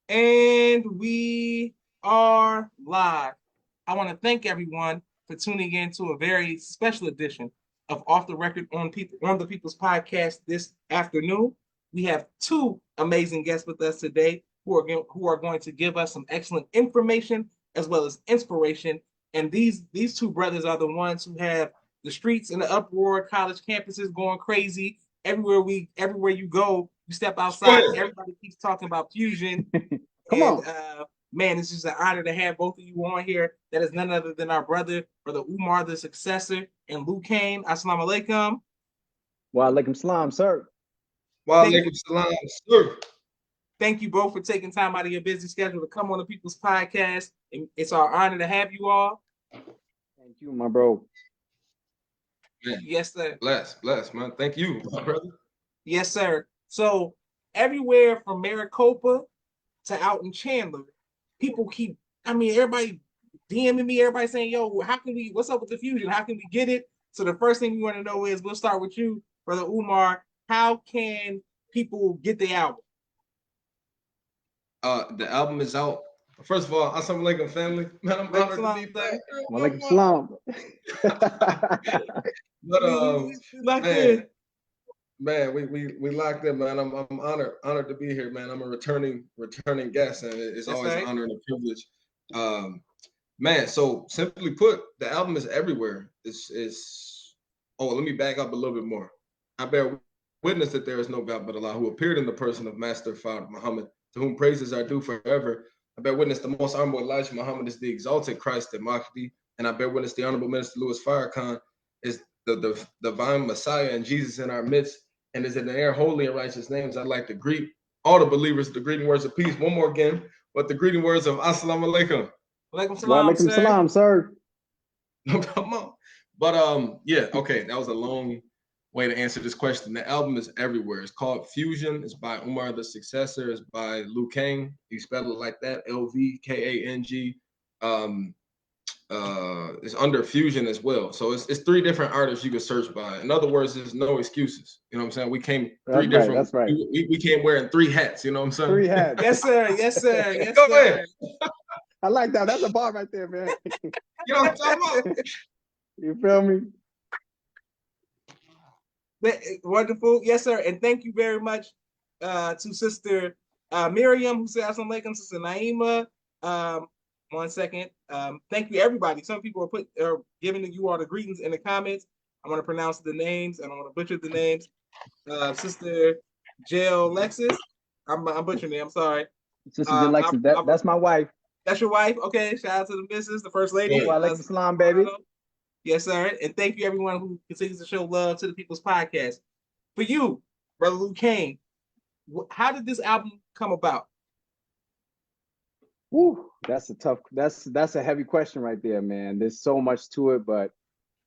And we are live. I want to thank everyone for tuning in to a very special edition of Off the Record on the People's Podcast this afternoon. We have two amazing guests with us today who are going to give us some excellent information as well as inspiration. And these two brothers are the ones who have the streets in the uproar, college campuses going crazy. Everywhere you go, you step outside, everybody keeps talking about fusion. Come And on. man, it's just an honor to have both of you on here. That is none other than our brother Umar, the successor, and Luke Kane. Assalamu alaikum. Wa alaikum salam, sir. Wa Thank alaikum salam, sir. Thank you both for taking time out of your busy schedule to come on the People's Podcast. And it's our honor to have you all. Thank you, my bro. Man, yes, sir. Bless, man. Thank you, my brother. Yes, sir. So everywhere from Maricopa to out in Chandler, people keep, everybody DMing me, everybody saying, yo, what's up with the fusion? How can we get it? So the first thing we want to know is, we'll start with you, Brother Umar. How can people get the album? The album is out. First of all, assalamu alaikum, family. Man, I'm honored to be back. Wa alaikum salam. But man, we locked in, man. I'm honored to be here, man. I'm a returning guest, and it's always an honor and a privilege. Man, so simply put, the album is everywhere. Let me back up a little bit more. I bear witness that there is no God but Allah, who appeared in the person of Master Father Muhammad, to whom praises are due forever. I bear witness the most honorable Elijah Muhammad is the exalted Christ at Mahdi, and I bear witness the honorable Minister Louis Farrakhan is the divine Messiah and Jesus in our midst, and is in their holy and righteous names. I'd like to greet all the believers, the greeting words of peace. One more again, but the greeting words of Assalamu alaikum. Wa alaikum salam, sir. Come on. But yeah, okay, that was a long way to answer this question. The album is everywhere. It's called Fusion. It's by Umar the Successor. It's by Luke Kang. You spell it like that, Lvkang. It's under Fusion as well. So it's three different artists you can search by. In other words, there's no excuses. You know what I'm saying? We came three different. That's right. We came wearing three hats. You know what I'm saying? Three hats. Yes, sir. Yes, sir. Yes, Go sir. ahead. I like that. That's a bar right there, man. You know what I'm talking about? You feel me? Wonderful. Yes, sir. And thank you very much to Sister Miriam, who said assalamu alaikum, Sister Naima. 1 second. Thank you, everybody. Some people are giving you all the greetings in the comments. I want to pronounce the names, and I want to butcher the names. Sister Jill Lexus. I'm butchering it. I'm sorry. Sister Jill Lexus. That's my wife. That's your wife? Okay. Shout out to the missus, the first lady. Wa alaikum salam, baby. Yes, sir. And thank you, everyone who continues to show love to the People's Podcast. For you, Brother Luke Kane, how did this album come about? Woo, that's a heavy question right there, man. There's so much to it, but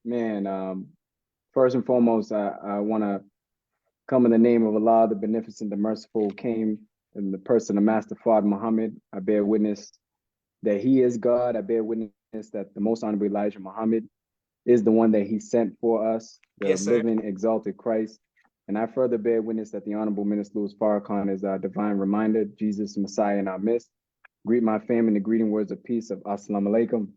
man, first and foremost, I want to come in the name of Allah, the Beneficent, the Merciful, came in the person of Master Father Muhammad. I bear witness that he is God. I bear witness that the most honorable Elijah Muhammad is the one that he sent for us, the living, exalted Christ. And I further bear witness that the Honorable Minister Louis Farrakhan is our divine reminder, Jesus Messiah in our midst. Greet my family in the greeting words of peace of Assalamu alaikum.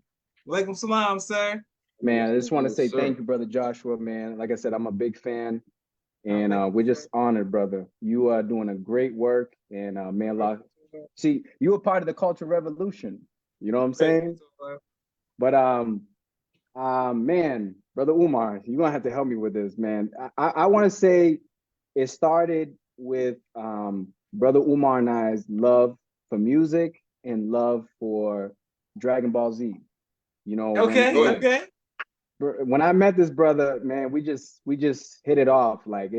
Alaikum salam, sir. Man, I just want to say thank you, Brother Joshua, man. Like I said, I'm a big fan. And we're just honored, brother. You are doing a great work. And man, see, you were part of the cultural revolution. You know what I'm saying? But man, Brother Umar, you're gonna have to help me with this, man. I want to say it started with Brother Umar and I's love for music and love for Dragon Ball Z. You know, when I met this brother, man, we just hit it off. Like,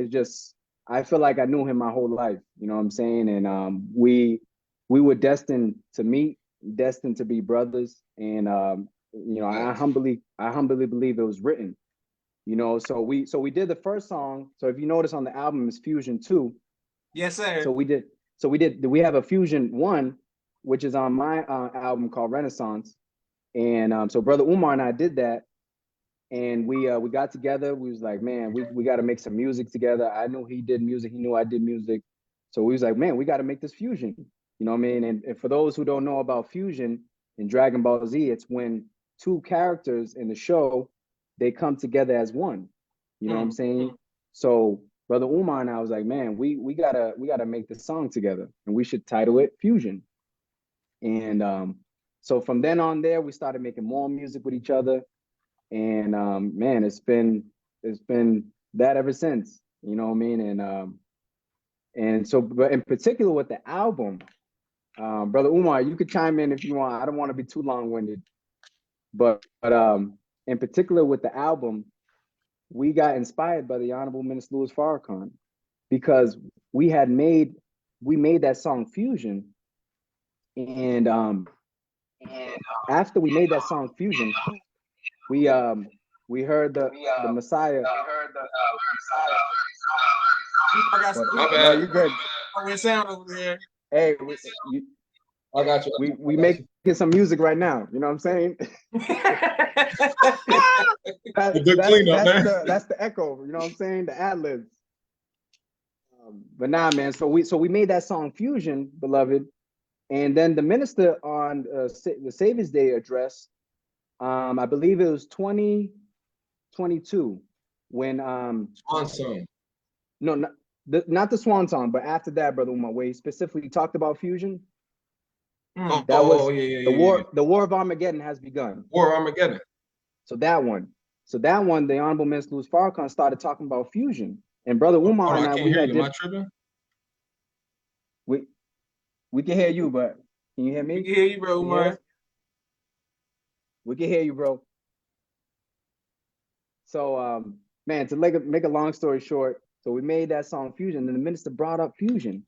I feel like I knew him my whole life. You know what I'm saying? And we were destined to meet, destined to be brothers. And you know, I humbly believe it was written. You know, so we did the first song. So if you notice on the album is Fusion 2. Yes, sir. We have a Fusion 1, which is on my album called Renaissance. And so Brother Umar and I did that. And we got together. We was like, man, we got to make some music together. I knew he did music. He knew I did music. So we was like, man, we got to make this fusion. You know what I mean? And for those who don't know about fusion in Dragon Ball Z, it's when two characters in the show, they come together as one. You know what I'm saying? So Brother Umar and I was like, man, we gotta make this song together, and we should title it Fusion. And so from then on there, we started making more music with each other. And man, it's been that ever since. You know what I mean? And so, but in particular with the album, Brother Umar, you could chime in if you want. I don't want to be too long-winded, but in particular with the album, we got inspired by the Honorable Minister Louis Farrakhan, because we made that song Fusion, and after we made that song Fusion, we heard the Messiah. I got some. My bad. You good? Oh, sound over there. Hey, I got you. We making some music right now. You know what I'm saying? That's the echo. You know what I'm saying? The ad libs. But nah, man. So we made that song Fusion, beloved, and then the minister on the Savior's Day address, I believe it was 2022, when Swan song. No, not the Swan song, but after that, Brother Umar, where he specifically talked about fusion. Yeah, The War of Armageddon has begun. War of Armageddon. So that one, the Honorable Minister Louis Farrakhan started talking about fusion, and Brother Umar and I can't hear you. Am I tripping? We can hear you, but can you hear me? We can hear you, bro, Umar. We can hear you, bro. So, man, to make a long story short, so we made that song Fusion, and the minister brought up fusion.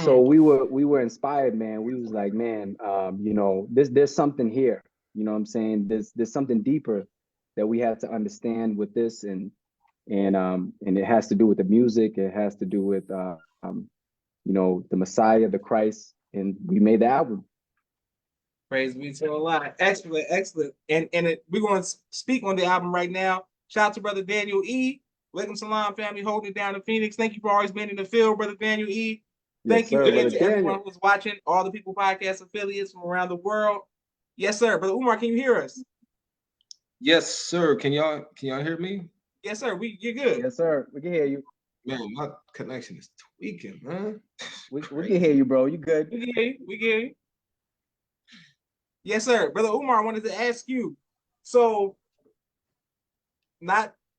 So we were inspired, man. We was like, man, you know, there's something here. You know what I'm saying? There's something deeper that we have to understand with this, and it has to do with the music. It has to do with you know, the Messiah, the Christ, and we made the album. Praise be to Allah. Excellent, excellent. And we're going to speak on the album right now. Shout out to Brother Daniel E. Welcome Salam family, holding it down in Phoenix. Thank you for always being in the field, Brother Daniel E. Thank you again to everyone who's watching, all the People Podcast affiliates from around the world. Yes, sir. Brother Umar, can you hear us? Yes, sir. Can y'all hear me? Yes, sir. You're good. Yes, sir. We can hear you. Man, my connection is tweaking, man. We can hear you, bro. You good? We can hear you. Yes, sir. Brother Umar, I wanted to ask you, so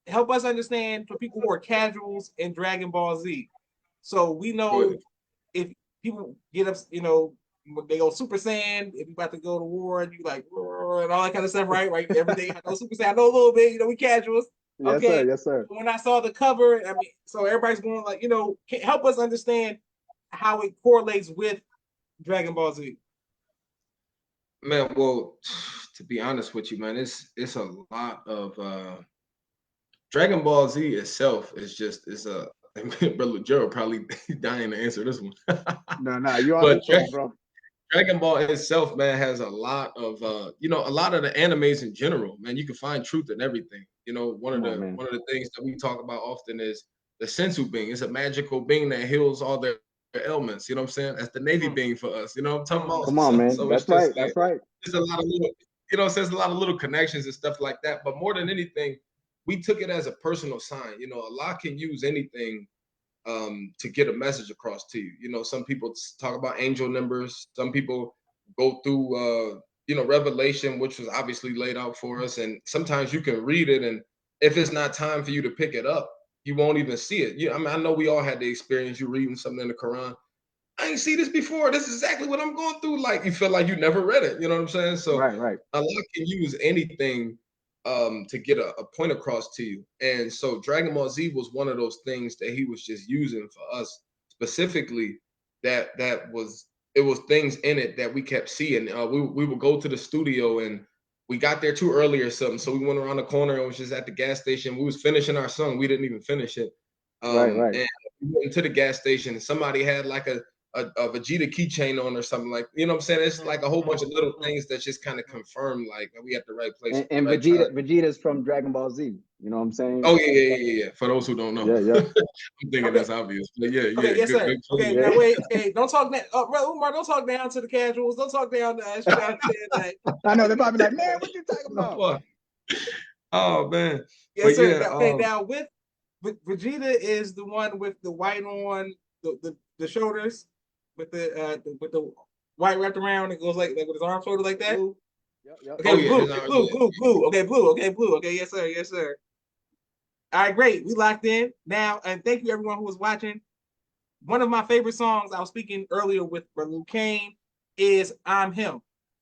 help us understand for people who are casuals in Dragon Ball Z. So we know if people get up, you know, they go Super Saiyan, if you about to go to war and you like, and all that kind of stuff, right? Right. Every day I know Super Saiyan, I know a little bit, you know, we casuals. Yes, sir. Yes, sir. When I saw the cover, I mean, so everybody's going like, you know, help us understand how it correlates with Dragon Ball Z. Man, well, to be honest with you, man, it's a lot of Dragon Ball Z itself is Brother Joe probably dying to answer this one. No, you're on the show, bro. Dragon Ball itself, man, has a lot of you know, a lot of the animes in general, man. You can find truth in everything. You know, one of the things that we talk about often is the sensu being. It's a magical being that heals all their ailments. You know what I'm saying? That's the Navy being for us. You know what I'm talking about? Come on, man. So that's right. That's right. There's a lot of little, you know, there's a lot of little connections and stuff like that. But more than anything, we took it as a personal sign. You know, Allah can use anything to get a message across to you. You know, some people talk about angel numbers. Some people go through, you know, Revelation, which was obviously laid out for us. And sometimes you can read it, and if it's not time for you to pick it up, you won't even see it. I mean, I know we all had the experience. You reading something in the Quran. I ain't see this before. This is exactly what I'm going through. Like, you feel like you never read it. You know what I'm saying? So right. Allah can use anything to get a point across to you. And so Dragon Ball Z was one of those things that he was just using for us specifically. It was things in it that we kept seeing. We would go to the studio, and we got there too early or something. So we went around the corner and was just at the gas station. We was finishing our song. We didn't even finish it. Right. And we went into the gas station, and somebody had like a Vegeta keychain on or something like, you know what I'm saying? It's like a whole bunch of little things that just kind of confirm like we at the right place at the And right time. Vegeta's from Dragon Ball Z. You know what I'm saying? Oh yeah. For those who don't know, yeah. I'm thinking that's obvious. But yeah. Okay, yes, good, sir. good Okay, Yeah. now wait. Okay, don't talk down. Brother Umar, don't talk down to the casuals. Don't talk down to us. You gotta understand that. I know they're probably like, man, what you talking about? Oh man. Yes, But sir. yeah. Now, okay, now with Vegeta is the one with the white on the shoulders, with the white wrapped around. It goes like with his arm shoulder like that. Blue. Yep. Okay, blue. Okay, blue. Okay, yes, sir. Yes, sir. All right, great. We locked in now, and thank you everyone who was watching. One of my favorite songs, I was speaking earlier with Brother Luke Kane, is "I'm Him."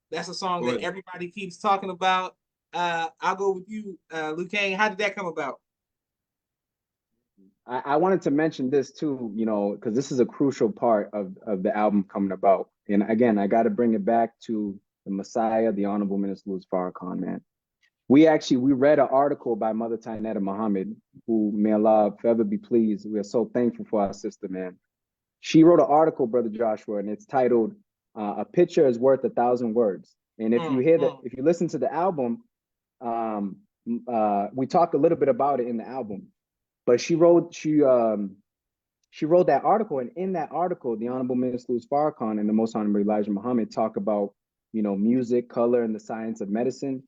That's a song that everybody keeps talking about. I'll go with you, Luke Kane. How did that come about? I wanted to mention this too, you know, because this is a crucial part of the album coming about. And again, I got to bring it back to the Messiah, the Honorable Minister Louis Farrakhan, man. We read an article by Mother Tainetta Muhammad, who may Allah forever be pleased. We are so thankful for our sister, man. She wrote an article, Brother Joshua, and it's titled "A Picture is Worth 1,000 Words." And if you hear that, if you listen to the album, we talk a little bit about it in the album. But she wrote that article, and in that article, the Honorable Minister Louis Farrakhan and the Most Honorable Elijah Muhammad talk about, you know, music, color, and the science of medicine.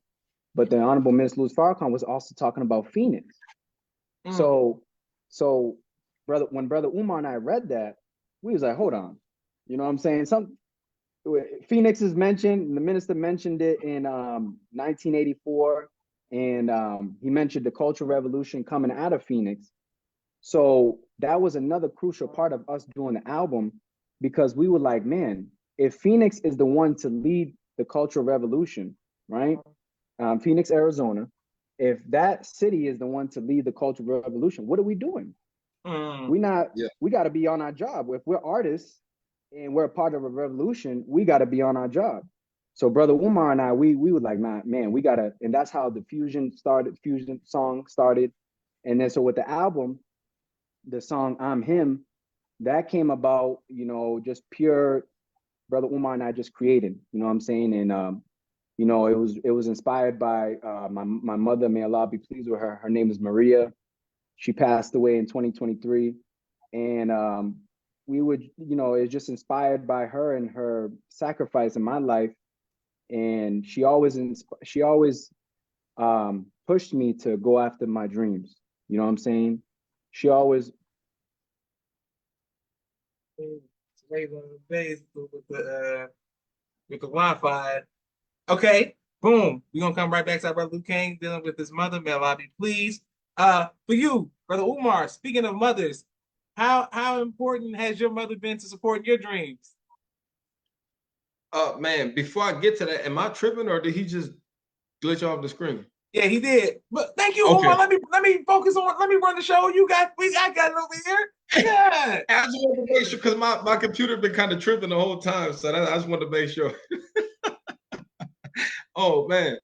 But the Honorable Minister Louis Farrakhan was also talking about Phoenix. So when Brother Umar and I read that, we was like, hold on, you know what I'm saying? Phoenix is mentioned, and the minister mentioned it in 1984, and he mentioned the Cultural Revolution coming out of Phoenix. So that was another crucial part of us doing the album, because we were like, man, if Phoenix is the one to lead the Cultural Revolution, right? Phoenix, Arizona, if that city is the one to lead the Cultural Revolution, what are we doing? We got to be on our job. If we're artists and we're a part of a revolution, we got to be on our job. So Brother Umar and I, we were like, nah, man, we got to, and that's how the fusion song started. And then so with the album, the song "I'm Him," that came about, you know, just pure Brother Umar and I just created, you know what I'm saying? And you know, it was inspired by my mother, may Allah be pleased with her. Her name is Maria. She passed away in 2023. And we would, you know, it's just inspired by her and her sacrifice in my life. And she always pushed me to go after my dreams. You know what I'm saying? She always. With the Wi-Fi. Okay, boom. We're gonna come right back to our brother Luke Kane dealing with his mother. May Allah be pleased. For you, Brother Umar, speaking of mothers, how important has your mother been to support your dreams? Man, before I get to that, am I tripping or did he just glitch off the screen? Yeah, he did. But thank you, okay. Umar. Let me focus on. Let me run the show. I got it over here. Yeah. I just want to make sure, because my computer been kind of tripping the whole time, so I just want to make sure. Oh man,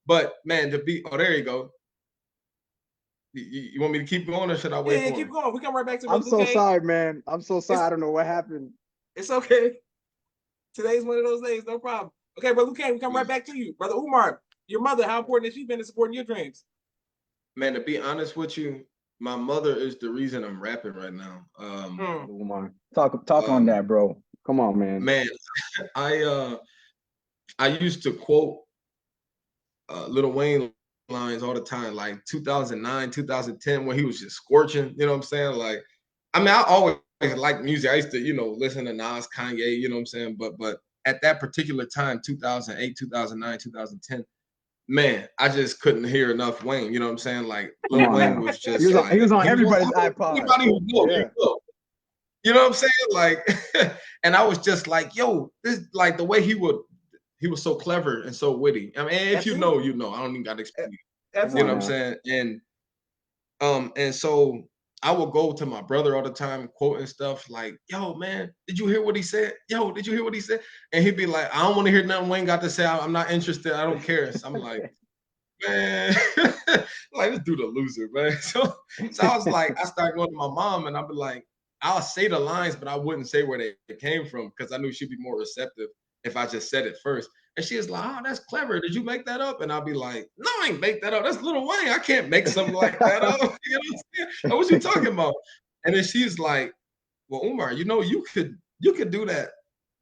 but man, there you go. You want me to keep going or should I wait? Yeah, keep going. We come right back to. I'm so sorry, man. I'm so sorry. I don't know what happened. It's okay. Today's one of those days. No problem. Okay, Brother Luke, we come right back to you, Brother Umar. Your mother, how important has she been in supporting your dreams? Man, to be honest with you, my mother is the reason I'm rapping right now. Umar, talk on that, bro. Come on, man. Man, I used to quote Lil Wayne lines all the time, like 2009, 2010, when he was just scorching. You know what I'm saying? Like, I mean, I always liked music. I used to, you know, listen to Nas, Kanye. You know what I'm saying? But at that particular time, 2008, 2009, 2010. Man, I just couldn't hear enough Wayne. You know what I'm saying? Like Lil Wayne was just he was on everybody's iPod. Everybody was You know what I'm saying? Like, and I was just like, yo, this, like the way he was so clever and so witty. I mean, if you know, you know. I don't even got to explain. You know what I'm saying? And so I would go to my brother all the time quoting stuff like, yo, man, did you hear what he said? Yo, did you hear what he said? And he'd be like, I don't want to hear nothing Wayne got to say. I'm not interested. I don't care. So I'm like, man, like this dude a loser, man. So I was like, I started going to my mom and I'd be like, I'll say the lines, but I wouldn't say where they came from because I knew she'd be more receptive if I just said it first. And she was like, "Oh, that's clever. Did you make that up?" And I'll be like, "No, I ain't make that up. That's Lil Wayne. I can't make something like that up." You know what I'm saying? Like, what you talking about? And then she's like, "Well, Umar, you know, you could do that.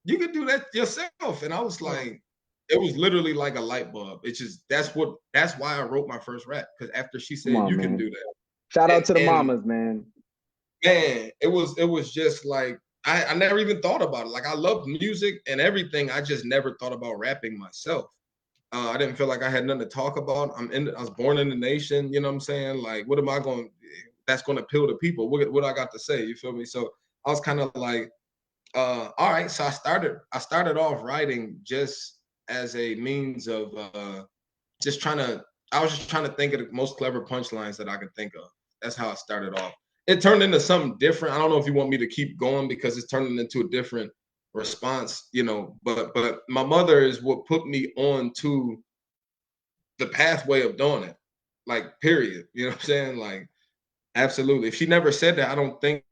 You could do that yourself." And I was like, it was literally like a light bulb. It's just that's why I wrote my first rap, because after she Come said, on, "You can man. do that," Shout out to the and mamas, man. man, it was just like I never even thought about it. Like I love music and everything. I just never thought about rapping myself. I didn't feel like I had nothing to talk about. I was born in the nation, you know what I'm saying? Like, what am I going that's going to appeal to people? What I got to say? You feel me? So I was kind of like, all right. So I started off writing just as a means of just trying to I was just trying to think of the most clever punchlines that I could think of. That's how I started off. It turned into something different. I don't know if you want me to keep going because it's turning into a different response, you know. But my mother is what put me on to the pathway of doing it. Like, period. You know what I'm saying? Like, absolutely. If she never said that, I don't think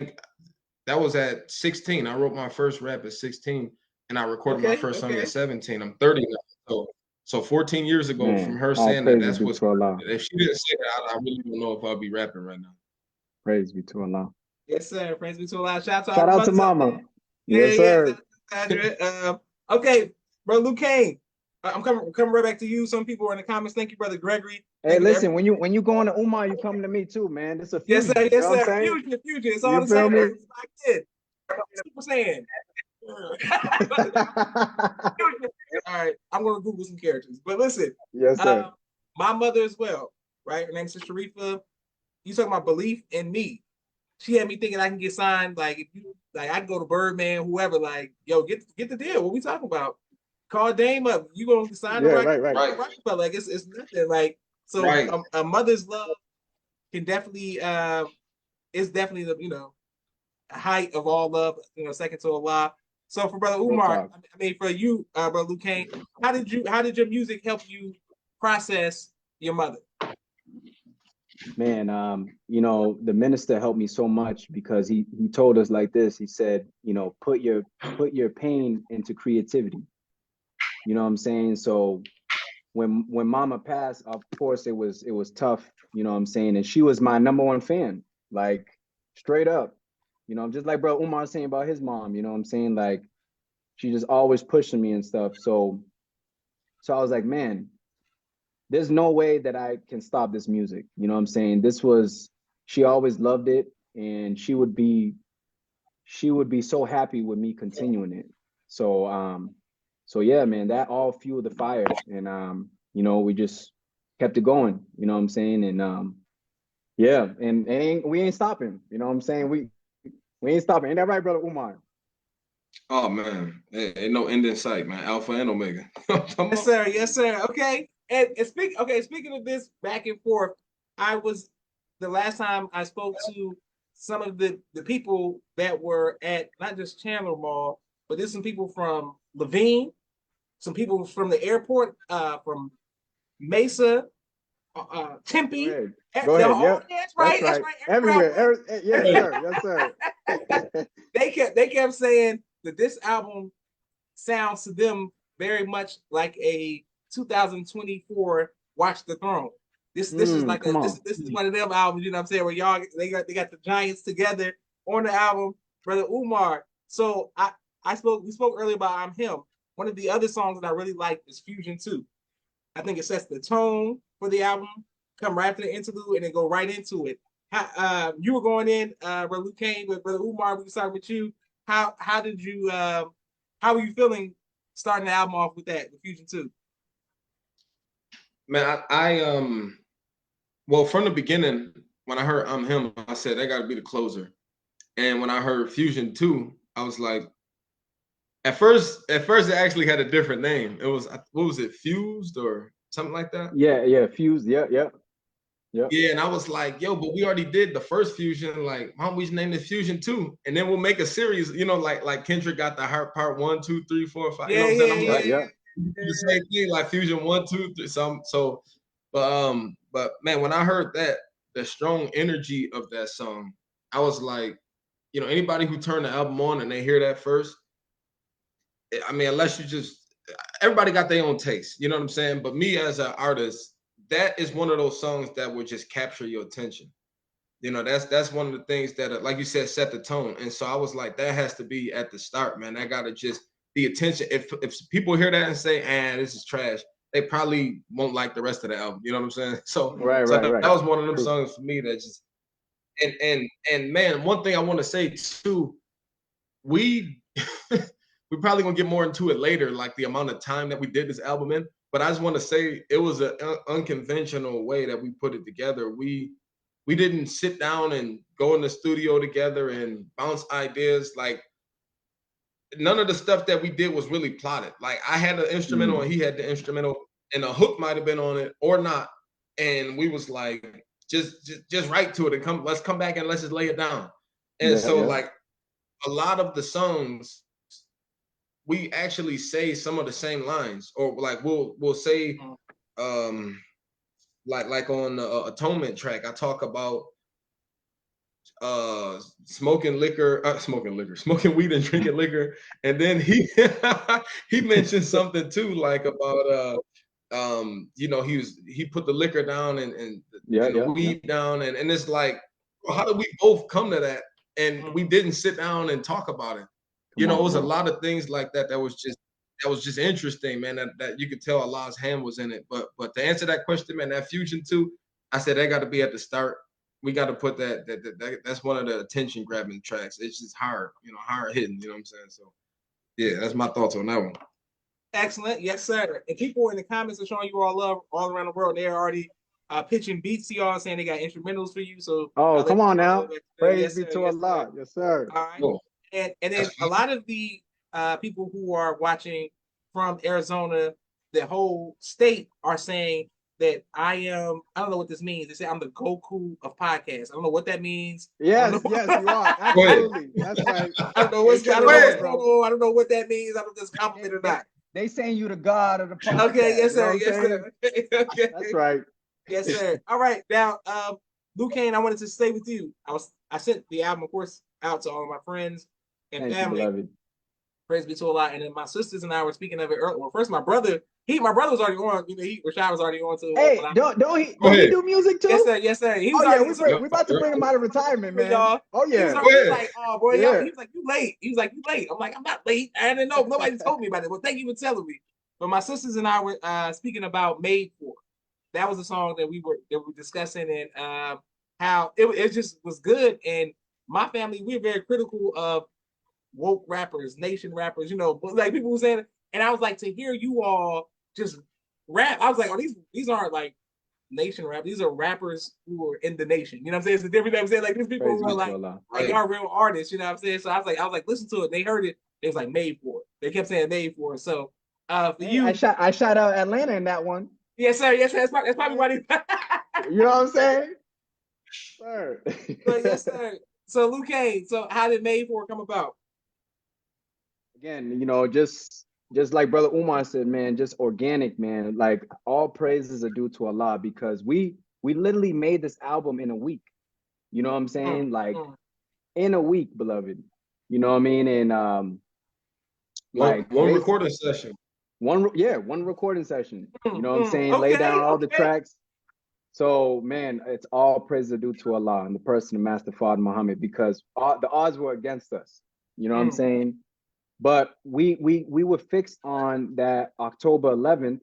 that was at 16. I wrote my first rap at 16 and I recorded my first song at 17. I'm 30 now. So 14 years ago from Man, her all saying that, praises that's be what's to Allah. if she didn't say that, I really don't know if I'd be rapping right now. Praise be to Allah. Yes, sir. Praise be to Allah. Shout Shout out to mama. Yeah, Yes, yeah. sir. Okay, bro, Luke Kane. I'm coming right back to you. Some people are in the comments. Thank you, brother Gregory. Hey, Thank you to listen, when you go on to Umar, you come to me too, man. This is a yes, fusion. sir. You Yes, know what I'm sir. saying? Fusion. It's all You the feel same. me? It's like it. Super Saiyan. All right, I'm gonna Google some characters. But listen, Yes, sir. my mother as well, right? Her name's Sister Sharifa. You talking about belief in me? She had me thinking I can get signed. Like if you like, I can go to Birdman, whoever. Like, yo, get the deal. What we talking about? Call Dame up. You gonna sign the Yeah, record? right. Right, But like, it's nothing. Like, so right. a mother's love can definitely it's definitely the height of all love. Second to Allah. So for Brother Real Umar, talk. I mean for you, Brother Luke Kane, how did your music help you process your mother? Man, the minister helped me so much because he told us like this. He said, put your pain into creativity. You know what I'm saying? So when mama passed, of course it was tough, you know what I'm saying? And she was my number one fan, like straight up. Just like bro Umar saying about his mom, you know what I'm saying? Like she just always pushing me and stuff. So I was like, man, there's no way that I can stop this music. You know what I'm saying? She always loved it, and she would be so happy with me continuing it. So yeah, man, that all fueled the fire. And we just kept it going, you know what I'm saying? And yeah, and we ain't stopping, you know what I'm saying? We ain't stopping. Ain't that right, brother Umar? Oh man, ain't no end in sight, man. Alpha and Omega. Yes, sir. Yes, sir. Okay. And speaking of this back and forth, I was the last time I spoke to some of the people that were at not just Chandler Mall, but there's some people from Levine, some people from the airport, from Mesa, Tempe. Go ahead. Yeah, That's that's right. That's right. right. Everywhere. Yes, sir. Yes, sir. They kept saying that this album sounds to them very much like a 2024 Watch the Throne. This is like Come on. this is one of them albums, you know what I'm saying, where y'all they got the Giants together on the album, Brother Umar. So we spoke earlier about I'm Him. One of the other songs that I really like is Fusion 2. I think it sets the tone for the album, come right after the interlude and then go right into it. You were going in, Brother Luke Kane, with Brother Umar, we can start with you. How did you how were you feeling starting the album off with that, with Fusion 2? Man, well, from the beginning, when I heard I'm Him, I said that gotta be the closer. And when I heard Fusion 2, I was like, at first it actually had a different name. It was, what was it, Fused or something like that? Yeah, Fused. Yeah. Yeah, and I was like, yo, but we already did the first Fusion. Like, why don't we name it Fusion 2? And then we'll make a series, like Kendrick got the Heart Part 1, 2, 3, 4, 5. You know what I'm saying? I'm like, Yeah. the same thing, like Fusion 1, 2, 3. But man, when I heard that, the strong energy of that song, I was like, you know, anybody who turned the album on and they hear that first, I mean, unless you just, everybody got their own taste, you know what I'm saying? But me as an artist, that is one of those songs that would just capture your attention. You know, that's one of the things that, like you said, set the tone. And so I was like, that has to be at the start, man. I gotta just the attention. If people hear that and say, "Ah, this is trash," they probably won't like the rest of the album. You know what I'm saying? So, Right, so right, that right. was one of them True. songs for me that just and man, one thing I want to say too, we we probably gonna get more into it later, like the amount of time that we did this album in. But I just want to say it was an unconventional way that we put it together. We didn't sit down and go in the studio together and bounce ideas. Like none of the stuff that we did was really plotted. Like I had the instrumental and he had the instrumental, and a hook might have been on it or not. And we was like, just write to it and let's come back and let's just lay it down. And Yeah, so yeah. like a lot of the songs we actually say some of the same lines, or like we'll say like on the atonement track I talk about smoking weed and drinking liquor, and then he he mentioned something too, like about you know, he put the liquor down and the weed down, and it's like, how did we both come to that and we didn't sit down and talk about it? You know, it was a lot of things like that that was just interesting, man, that you could tell Allah's hand was in it. But to answer that question, man, that fusion too, I said that got to be at the start. We got to put that's one of the attention grabbing tracks. It's just hard, you know, hard hitting, you know what I'm saying? So yeah, that's my thoughts on that one. Excellent. Yes, sir. And people in the comments are showing you all love all around the world. They're already pitching beats to y'all, saying they got instrumentals for you. So come on now. Praise yes, be sir. to Yes, Allah. sir. Yes, sir. All right. Cool. And then a lot of the people who are watching from Arizona, the whole state, are saying that I don't know what this means. They say I'm the Goku of podcasts. I don't know what that means. Yes, yes, you are. Absolutely. That's right. I don't know what's going on. I don't know what that means. I don't know if it's compliment or not. They saying you the god of the podcast. Okay, yes, sir. You know Yes, sir. Okay. That's right. Yes, sir. All right. Now, Luke Kane, I wanted to stay with you. I sent the album, of course, out to all of my friends and family. Praise be to Allah. And then my sisters and I were speaking of it earlier. Well, first, my brother was already on. You know, Rashad was already on. Hey, don't he do music too? Yes, sir. Yes, sir. He was we're about to bring him out of retirement, man. Y'all. Oh yeah. He was like, oh boy, y'all. He was like, you late. He was like, you late. I'm like, I'm not late. I didn't know. Nobody told me about it. Well, thank you for telling me. But my sisters and I were speaking about "Made For." That was a song that we were discussing, and how it just was good. And my family, we're very critical of woke rappers, nation rappers, you know, but like people who saying it. And I was like, to hear you all just rap, I was like, oh, these aren't like nation rap. These are rappers who are in the nation. You know what I'm saying? It's the difference. I'm saying, like, these people who are like y'all real artists. You know what I'm saying? So I was like, listen to it. They heard it. It was like "Made For." They kept saying "Made For." So for you, I shot out Atlanta in that one. Yes, sir. Yes, sir. That's probably why they. You know what I'm saying? Sir. But yes, sir. So Luke Kane, so how did "Made For" come about? Again, you know, just like Brother Umar said, man, just organic, man. Like all praises are due to Allah, because we literally made this album in a week. You know what I'm saying? Like in a week, beloved. You know what I mean? And like one recording session. One recording session. You know what I'm saying? Lay down all the tracks. So man, it's all praise are due to Allah and the person of Master Father Muhammad, because the odds were against us. You know what I'm saying? But we were fixed on that October 11th,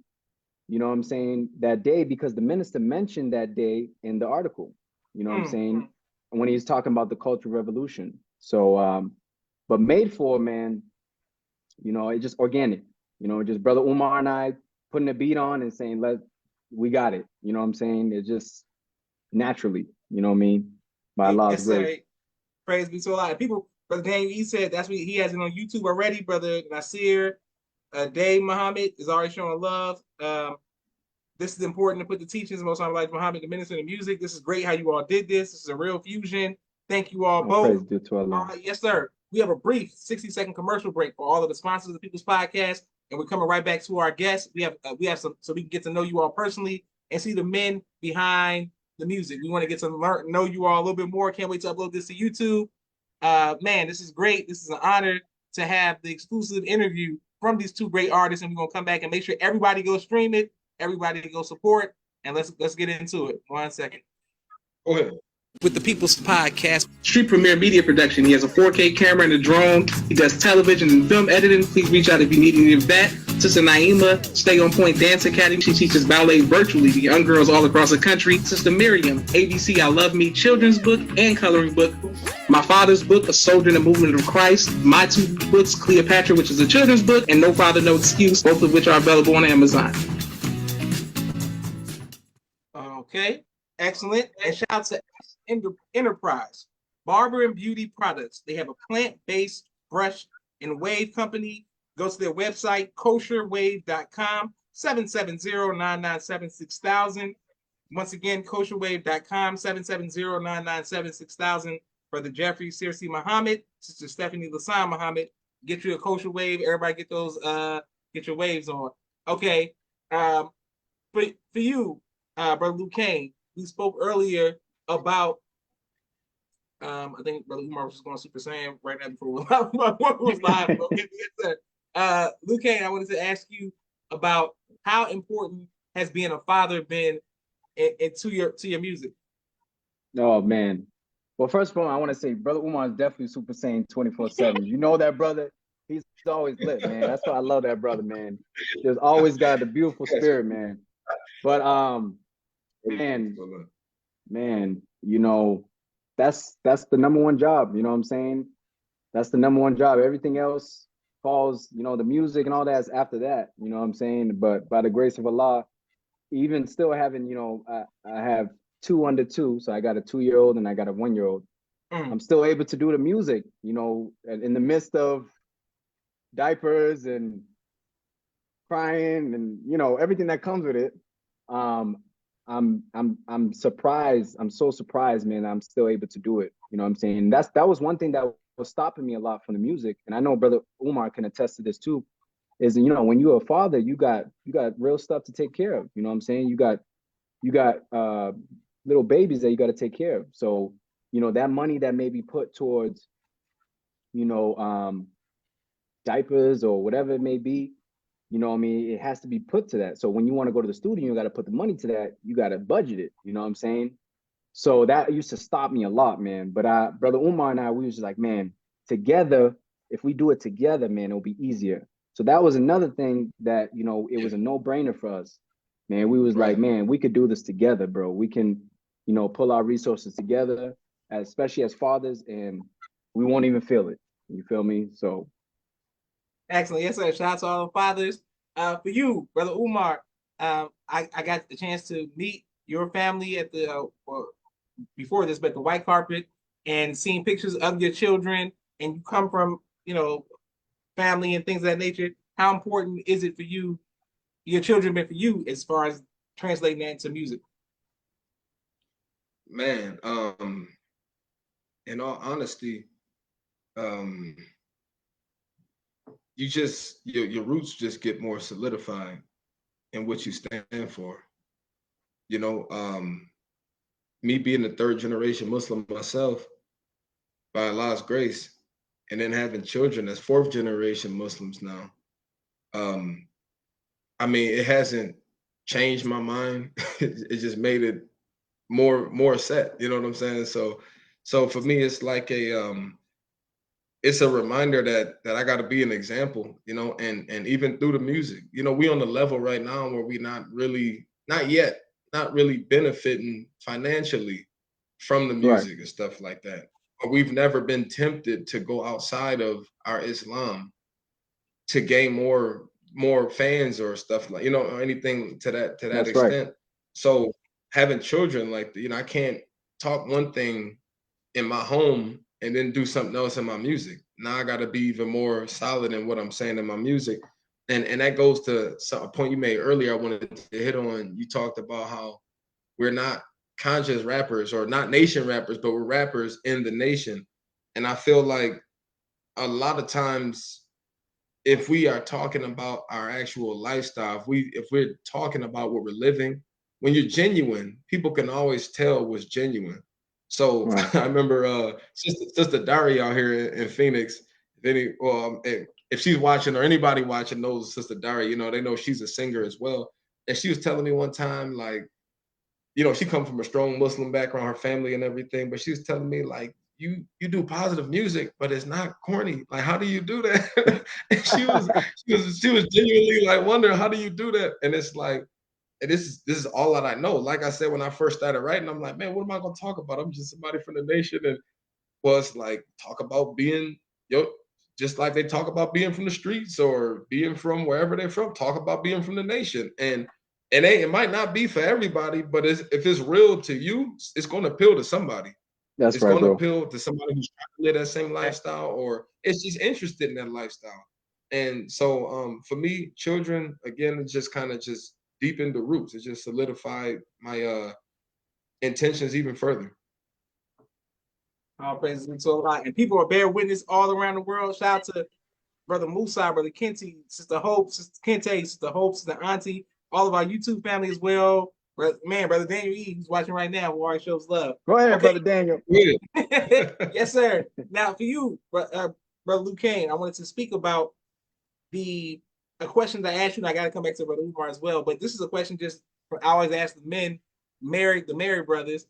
you know what I'm saying, that day, because the minister mentioned that day in the article, you know what I'm saying, when he's talking about the Cultural Revolution. So, but "Made For," man, you know, it's just organic, you know, just Brother Umar and I putting a beat on and saying, we got it, you know what I'm saying? It's just naturally, you know what I mean, by Allah's grace. Praise be to Allah. People, Brother Daniel, he said that's what he has it on YouTube already. Brother Nasir, Dave Muhammad is already showing love. This is important to put the teachings of Most High Elijah Muhammad, the minister of music. This is great how you all did this. This is a real fusion. Thank you all both. Praise due to Allah. All right, yes, sir. We have a brief 60-second commercial break for all of the sponsors of the People's Podcast, and we're coming right back to our guests. We have some, so we can get to know you all personally and see the men behind the music. We want to get to know you all a little bit more. Can't wait to upload this to YouTube. Man, this is great. This is an honor to have the exclusive interview from these two great artists, and we're gonna come back and make sure everybody go stream it, everybody go support, and let's get into it. 1 second. Go ahead. With the People's Podcast, Street Premier Media Production. He has a 4K camera and a drone. He does television and film editing. Please reach out if you need any of that. Sister Naima, Stay On Point Dance Academy. She teaches ballet virtually to young girls all across the country. Sister Miriam, ABC I Love Me children's book and coloring book. My father's book, A Soldier in the Movement of Christ. My two books, Cleopatra, which is a children's book, and No Father, No Excuse, both of which are available on Amazon. Okay, excellent. And shout out to Enterprise, Barber and Beauty Products. They have a plant-based brush and wave company. Go to their website, kosherwave.com, 770-997-6000. Once again, kosherwave.com, 770-997-6000. Brother Jeffrey Sirsi Muhammad, Sister Stephanie Lasan Muhammad. Get you a kosher wave. Everybody get those, get your waves on. Okay. For you, Brother Luke Kane, we spoke earlier about I think Brother Umar was just going Super Saiyan right now before we was live. Luke Kane, I wanted to ask you about how important has being a father been to your music. Oh man. Well, first of all, I want to say Brother Umar is definitely Super Saiyan 24/7. You know that brother, he's always lit, man. That's why I love that brother, man. There's always got the beautiful spirit, man. But man, you know, that's the number one job, you know what I'm saying? That's the number one job. Everything else falls, you know, the music and all that is after that, you know what I'm saying? But by the grace of Allah, even still having, you know, I have 2 under 2, so I got a 2-year-old and I got a 1-year-old. I'm still able to do the music, you know, in the midst of diapers and crying and, you know, everything that comes with it. I'm surprised. I'm so surprised, man. I'm still able to do it. You know what I'm saying? That was one thing that was stopping me a lot from the music. And I know Brother Umar can attest to this too, is, you know, when you're a father, you got real stuff to take care of. You know what I'm saying? You got little babies that you got to take care of. So, you know, that money that may be put towards, you know, diapers or whatever it may be, you know what I mean? It has to be put to that. So when you want to go to the studio, you got to put the money to that. You got to budget it. You know what I'm saying? So that used to stop me a lot, man. But Brother Umar and I, we was just like, man, together, if we do it together, man, it'll be easier. So that was another thing that, you know, it was a no-brainer for us. Man, we was like, man, we could do this together, bro. We can, you know, pull our resources together, especially as fathers, and we won't even feel it. You feel me? So excellent. Yes, sir. Shout out to all the fathers. For you, Brother Umar, I got the chance to meet your family at the before this, but the white carpet, and seeing pictures of your children, and you come from, you know, family and things of that nature. How important is it for you, your children been for you, as far as translating that into music? Man, in all honesty, you just your roots just get more solidified in what you stand for. You know, me being a 3rd generation Muslim myself, by Allah's grace, and then having children as 4th generation Muslims now. I mean, it hasn't changed my mind. It just made it more set. You know what I'm saying? So for me, it's like it's a reminder that I got to be an example, you know, and even through the music, you know, we on the level right now where we not really benefiting financially from the music and stuff like that. But we've never been tempted to go outside of our Islam to gain more fans or stuff, like, you know, or anything to that That's extent. Right. So having children, like, you know, I can't talk one thing in my home and then do something else in my music. Now I got to be even more solid in what I'm saying in my music. And that goes to a point you made earlier I wanted to hit on. You talked about how we're not conscious rappers or not nation rappers, but we're rappers in the nation. And I feel like a lot of times, if we are talking about our actual lifestyle, if we're talking about what we're living, when you're genuine, people can always tell what's genuine. So Right. I remember Sister Dari out here in Phoenix. If she's watching or anybody watching knows Sister Dari, you know, they know she's a singer as well. And she was telling me one time, like, you know, she come from a strong Muslim background, her family and everything, but she was telling me like, you do positive music, but it's not corny. Like, how do you do that? And she was genuinely like wondering, how do you do that? And it's like, and this is all that I know. Like I said, when I first started writing, I'm like, man, what am I gonna talk about? I'm just somebody from the nation, and was like talk about being just like they talk about being from the streets or being from wherever they're from. Talk about being from the nation, and it might not be for everybody, but if it's real to you, it's going to appeal to somebody. That's It's right, going to bro. appeal to somebody who's trying to live that same lifestyle, or it's just interested in that lifestyle. And so, for me, children again, it just kind of just deepened the roots. It just solidified my intentions even further. All praises be to Allah. And people are bear witness all around the world. Shout out to Brother Musa, Brother Kente, Sister Hope, Sister Kente, Sister Hope, Sister Auntie, all of our YouTube family as well. Brother Daniel E, who's watching right now, who already shows love. Go ahead, Okay. Brother Daniel. Yeah. Yes, sir. Now, for you, Brother Luke Kane, I wanted to speak about a question that I asked you, and I got to come back to Brother Umar as well. But this is a question I always ask the men, the married brothers.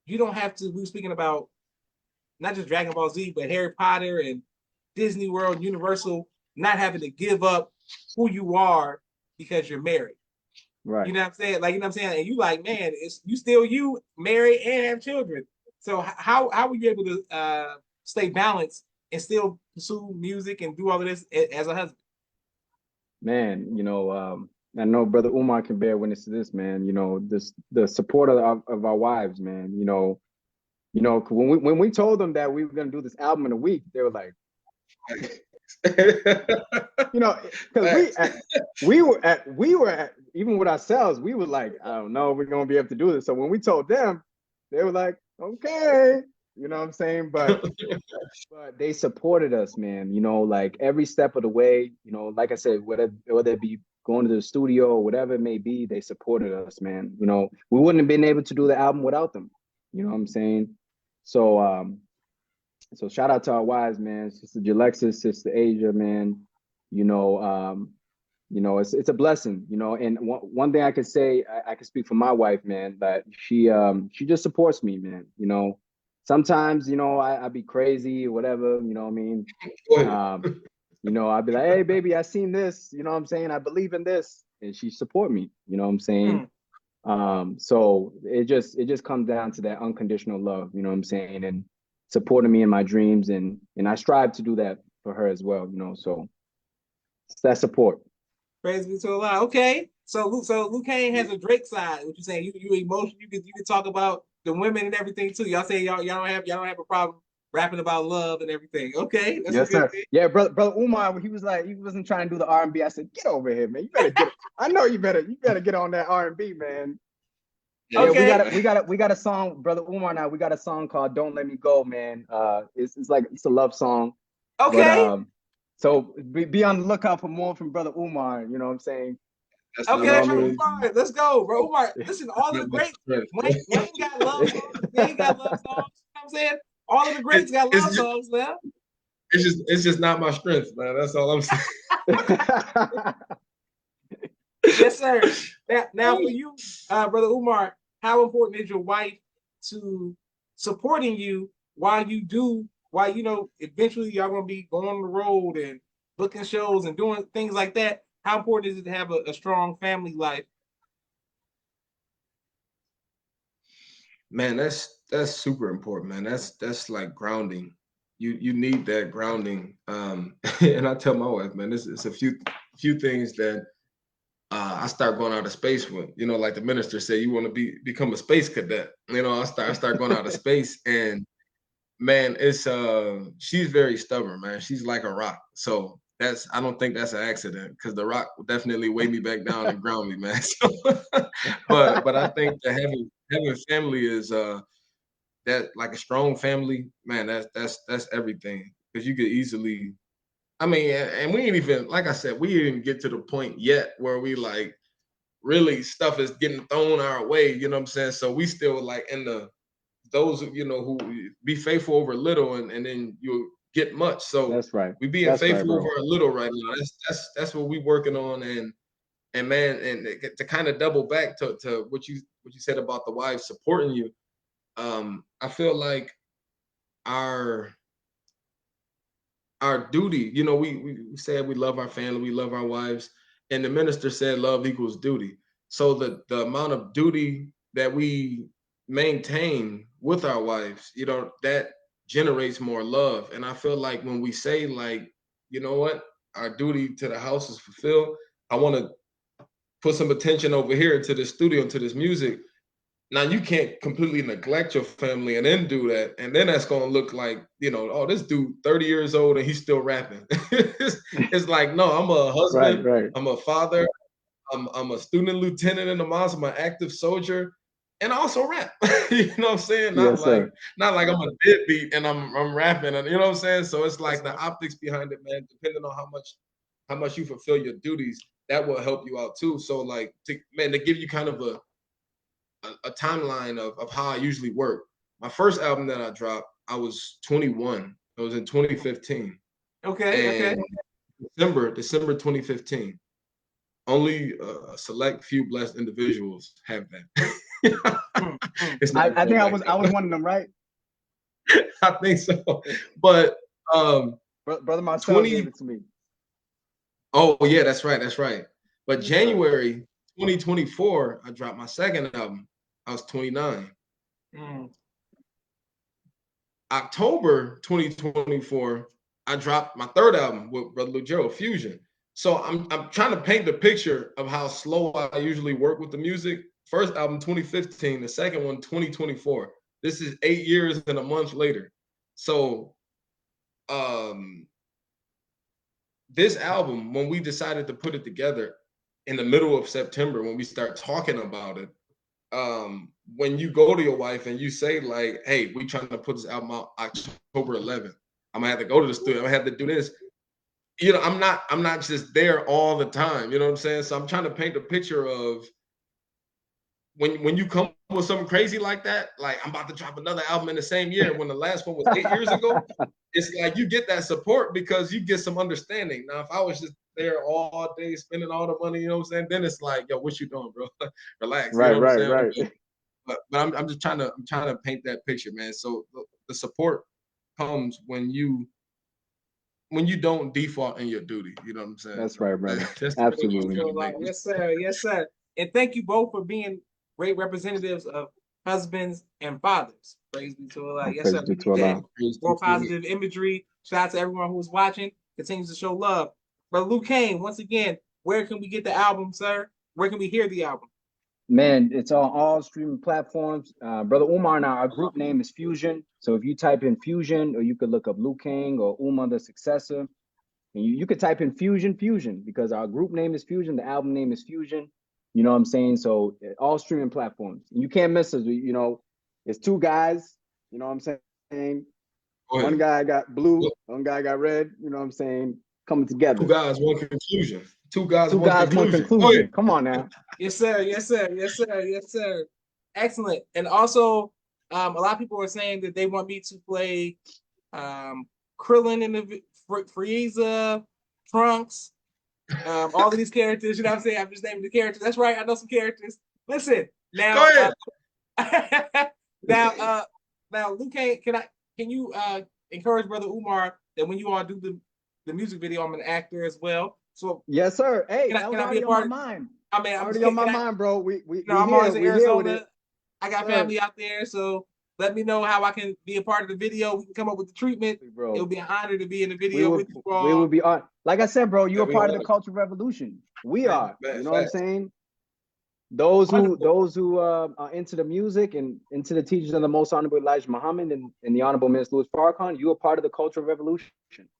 You don't have to. We were speaking about not just Dragon Ball Z, but Harry Potter and Disney World, Universal, not having to give up who you are because you're married. Right. You know what I'm saying? Like, you know what I'm saying? And you like, man, it's you still you, married and have children. So how were you able to stay balanced and still pursue music and do all of this as a husband? Man, I know Brother Umar can bear witness to this, man. The support of our wives, man. When we told them that we were gonna do this album in a week, they were like, because we were at even with ourselves, we were like, I don't know if we're gonna be able to do this. So when we told them, they were like, okay, you know what I'm saying? But they supported us, man. Like every step of the way, like I said, whether it be going to the studio or whatever it may be, they supported us, man. We wouldn't have been able to do the album without them. You know what I'm saying? So shout out to our wives, man. Sister Jalexis, Sister Asia, man. It's a blessing, And one thing I could say, I can speak for my wife, man, that she just supports me, man. Sometimes, I be crazy or whatever, you know what I mean? I'd be like, hey, baby, I seen this, you know what I'm saying? I believe in this. And she support me, you know what I'm saying? So it just comes down to that unconditional love, you know what I'm saying? And supporting me in my dreams. And I strive to do that for her as well, so it's that support. Praise be to Allah. Okay. So Luke Kane has a Drake side. What you saying? You emotion. You can talk about the women and everything too. Y'all say y'all don't have a problem rapping about love and everything. Okay, that's yes, a good sir. thing. Yeah, brother Umar, he was like, he wasn't trying to do the R&B. I said, get over here, man. You better get. I know you better get on that R&B, man. Yeah, okay. we got a song, brother Umar. And I, we got a song called "Don't Let Me Go," man. It's like it's a love song. Okay. But so be on the lookout for more from brother Umar. You know what I'm saying? Okay, brother Umar, let's go, bro. Umar, listen, all of the greats. Wayne got love songs. They got love songs. You know what I'm saying? All of the greats got love songs now. It's just not my strength, man. That's all I'm saying. Yes, sir. Now for you, brother Umar, how important is your wife to supporting you while eventually y'all gonna be going on the road and booking shows and doing things like that? How important is it to have a strong family life? Man, that's super important, man. That's like grounding. You need that grounding. And I tell my wife, man, it's a few things that I start going out of space with. Like the minister said, you want to become a space cadet. I start going out of space, and man, it's she's very stubborn, man. She's like a rock. So I don't think that's an accident, because the rock will definitely weigh me back down and ground me, man. So, but I think that having family is that, like a strong family, man. That's everything, because you could easily. I mean, and we ain't even, like I said, we didn't get to the point yet where we like really stuff is getting thrown our way. You know what I'm saying? So we still like in the those, you know, who be faithful over little, and then you'll get much. So That's right. we being faithful over a little right now. That's what we working on. And man, and to kind of double back to what you said about the wives supporting you, I feel like our duty, you know, we said we love our family, we love our wives, and the minister said love equals duty. So the amount of duty that we maintain with our wives, you know, that generates more love. And I feel like when we say, like, you know what, our duty to the house is fulfilled, I want to put some attention over here to the studio, to this music. Now you can't completely neglect your family and then do that, and then that's gonna look like, you know, oh, this dude 30 years old and he's still rapping. It's like, no, I'm a husband, Right. I'm a father, I'm a student lieutenant in the mosque, I'm an active soldier, and I also rap. You know what I'm saying? Yes, sir. Not like I'm a deadbeat and I'm rapping, and you know what I'm saying? So it's like the optics behind it, man, depending on how much you fulfill your duties, that will help you out too. So like to give you kind of a timeline of how I usually work. My first album that I dropped, I was 21. It was in 2015. Okay. December 2015. Only a select few blessed individuals have that. I think I was one of them, right? I think so. But Brother Marcel gave it to me. Oh yeah, that's right. But January 2024, I dropped my second album. I was 29. October 2024, I dropped my third album with Brother Lugero, Fusion. So I'm trying to paint the picture of how slow I usually work with the music. First album 2015, the second one 2024. This is 8 years and a month later. So this album, when we decided to put it together in the middle of September, when we start talking about it, when you go to your wife and you say, like, hey, we trying to put this album out October 11th, I'm gonna have to go to the studio, I'm gonna have to do this. You know, I'm not just there all the time, you know what I'm saying? So I'm trying to paint a picture of when you come with something crazy like that, like I'm about to drop another album in the same year when the last one was 8 years ago, it's like you get that support because you get some understanding. Now, if I was just there all day spending all the money, you know what I'm saying, then it's like, yo, what you doing, bro? Relax. Right, you know what I'm right. saying? But I'm just trying to paint that picture, man. So the support comes when you don't default in your duty. You know what I'm saying? That's right, brother. That's Absolutely. Yes, sir. And thank you both for being great representatives of husbands and fathers. Praise be to Allah. Yes, sir. More positive imagery. Shout out to everyone who is watching. Continues to show love. Brother Luke Kane, once again, where can we get the album, sir? Where can we hear the album? Man, it's on all streaming platforms. Brother Umar and our group name is Fusion. So if you type in Fusion, or you could look up Luke King or Umar the Successor, and you could type in Fusion, because our group name is Fusion, the album name is Fusion. You know what I'm saying? So all streaming platforms. You can't miss us. You know, it's two guys. You know what I'm saying? One guy got blue, one guy got red. You know what I'm saying? Coming together. Two guys, one conclusion. Two guys, one conclusion. Come on now. Yes, sir. Excellent. And also, a lot of people are saying that they want me to play Krillin in the Frieza, Trunks, all of these characters. You know what I'm saying? I'm just naming the characters. That's right. I know some characters. Listen now. Now, Luke, can you encourage Brother Umar that when you all do the music video, I'm an actor as well. So yes, sir. Hey, that was already on my mind. I mean, I'm already on my mind, bro. I'm always in Arizona. I got family out there, so let me know how I can be a part of the video. We can come up with the treatment. Bro. It would be an honor to be in the video with you all. We will be on. Like I said, bro, you're part of the cultural revolution. We are. You know what I'm saying? Those who are into the music and into the teachings of the Most Honorable Elijah Muhammad and the Honorable Minister Louis Farrakhan, you are part of the cultural revolution.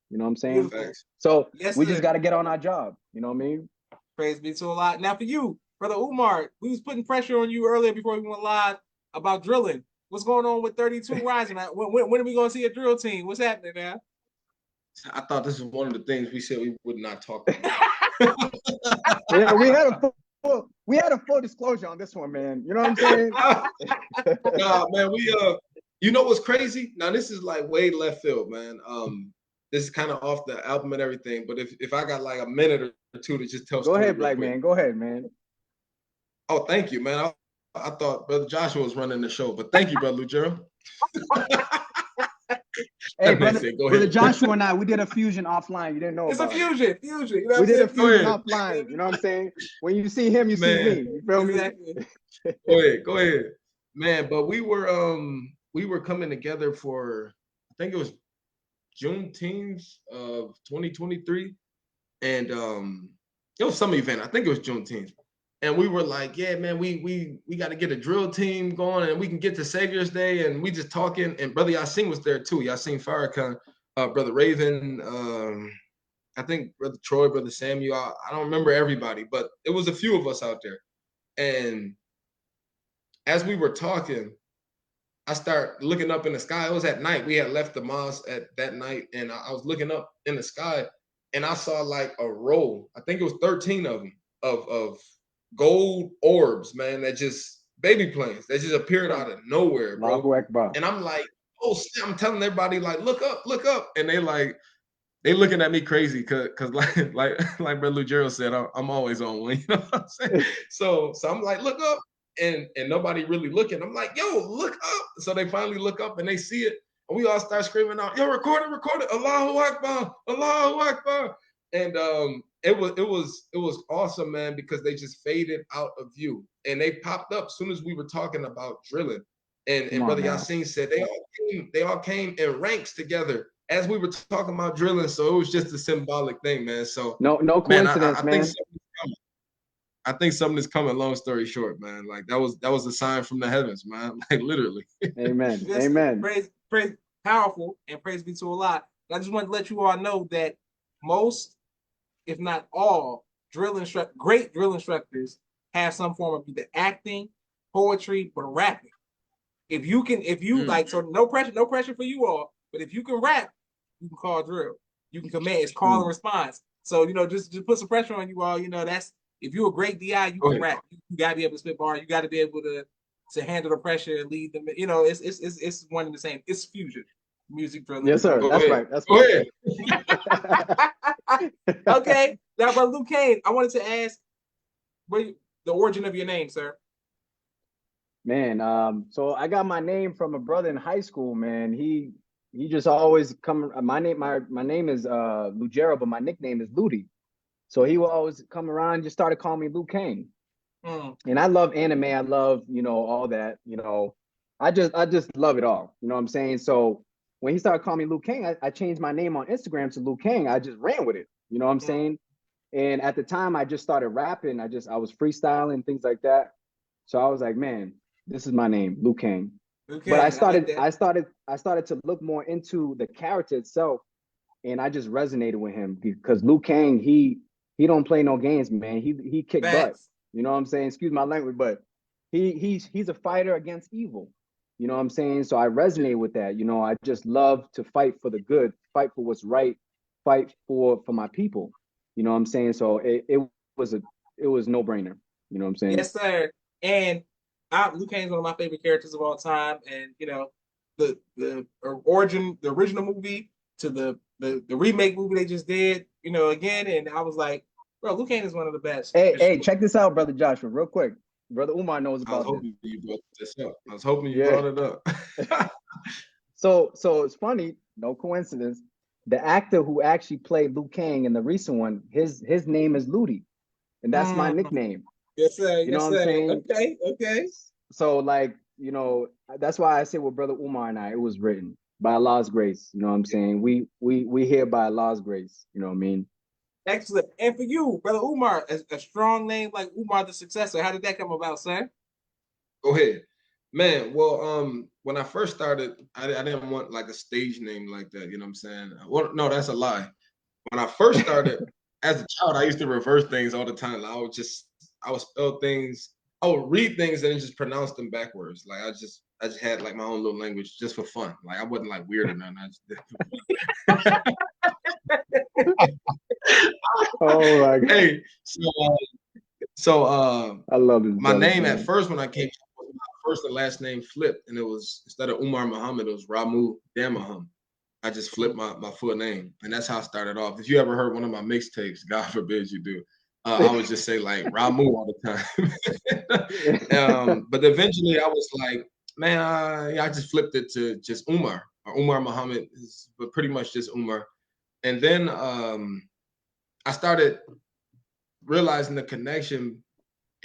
You know what I'm saying? So we just got to get on our job. You know what I mean? Praise be to Allah. Now for you, Brother Umar, we was putting pressure on you earlier before we went live about drilling. What's going on with 32 Rising? When are we going to see a drill team? What's happening now? I thought this was one of the things we said we would not talk about. Yeah, we had a full disclosure on this one, man. You know what I'm saying? Nah, man, You know what's crazy? Now this is like way left field, man. This is kind of off the album and everything. But if I got like a minute or two to just tell Go story ahead, real Black quick. man. Go ahead, man. Oh, thank you, man. I thought Brother Joshua was running the show, but thank you, Brother Lucero. Hey, brother Joshua and I, we did a fusion offline. You didn't know about it. It's a fusion. You know we did a fusion ahead. offline. You know what I'm saying? When you see him, you see me. You feel exactly. me? Go ahead, man. But we were coming together for, I think it was Juneteenth of 2023, and it was some event. I think it was Juneteenth. And we were like, yeah, man, we got to get a drill team going and we can get to Savior's Day. And we just talking. And Brother Yasin was there too. Yasin Farrakhan, Brother Raven, I think Brother Troy, Brother Samuel. I don't remember everybody, but it was a few of us out there. And as we were talking, I start looking up in the sky. It was at night. We had left the mosque at that night. And I was looking up in the sky and I saw like a row. I think it was 13 of them of gold orbs, man, that just baby planes that just appeared out of nowhere, bro. And I'm like, oh snap, I'm telling everybody, like, look up. And they looking at me crazy cause like Brother Lucero said, I'm always on one, you know what I'm saying? So I'm like, look up, and nobody really looking. I'm like, yo, look up. So they finally look up and they see it, and we all start screaming out, yo, record it, Allahu Akbar, Allahu Akbar. And it was awesome, man, because they just faded out of view and they popped up as soon as we were talking about drilling. And Brother Yasin said they all came in ranks together as we were talking about drilling. So it was just a symbolic thing, man. So no coincidence, man. I think something is coming. Long story short, man, like that was a sign from the heavens, man. Like literally. Amen. Amen. Praise, powerful, and praise be to Allah. I just want to let you all know that most, if not all, great drill instructors have some form of either acting, poetry, or rapping. If you like, so no pressure for you all, but if you can rap, you can call drill. You can command. It's call and response. So just put some pressure on you all. That's if you're a great DI, you can rap. You gotta be able to spit bar. You gotta be able to handle the pressure and lead them. It's one and the same. It's fusion. Music drill. Yes, sir. That's right. That's right. Okay. Now, Brother Luke Kane, I wanted to ask the origin of your name, sir. Man, so I got my name from a brother in high school, man. He just always come. My name is Lucero, but my nickname is Ludi. So he will always come around and just started calling me Luke Kane. And I love anime. I love, all that, I just love it all. You know what I'm saying? So when he started calling me Luke Kane, I changed my name on Instagram to Luke Kane. I just ran with it. You know what I'm saying? And at the time I just started rapping. I was freestyling, things like that. So I was like, man, this is my name, Luke Kane. But I started to look more into the character itself, and I just resonated with him because Luke Kane, he don't play no games, man. He kick butt. You know what I'm saying? Excuse my language, but he's a fighter against evil. You know what I'm saying? So I resonate with that. I just love to fight for the good, fight for what's right, fight for my people. You know what I'm saying? So it was no brainer. You know what I'm saying? Yes, sir. And Luke Kane is one of my favorite characters of all time. And the original movie to the remake movie they just did, again. And I was like, bro, Luke Kane is one of the best. Hey, check this out, Brother Joshua, real quick. Brother Umar knows about this. I was hoping you brought it up. So it's funny, no coincidence. The actor who actually played Luke Kane in the recent one, his name is Ludi, and that's my nickname. Yes, sir. You know what I'm saying? Okay. So that's why I say with Brother Umar and I, it was written by Allah's grace. You know what I'm saying? We here by Allah's grace. You know what I mean? Excellent. And for you, Brother Umar, a strong name like Umar the Successor, how did that come about, sir? Go ahead. Man, well, when I first started, I didn't want like a stage name like that. You know what I'm saying? Well, no, that's a lie. When I first started as a child, I used to reverse things all the time. I would spell things. I would read things and just pronounce them backwards. Like I just had like my own little language just for fun. Like I wasn't like weird or nothing. Oh my God. Hey, so I love this. My name at first when I came, my first and last name flipped, and it was, instead of Umar Muhammad, it was Ramu Damahum. I just flipped my full name, and that's how I started off. If you ever heard one of my mixtapes, God forbid you do, I would just say like Ramu all the time. But eventually I was like, man, I just flipped it to just Umar or Umar Muhammad, but pretty much just Umar. And then I started realizing the connection,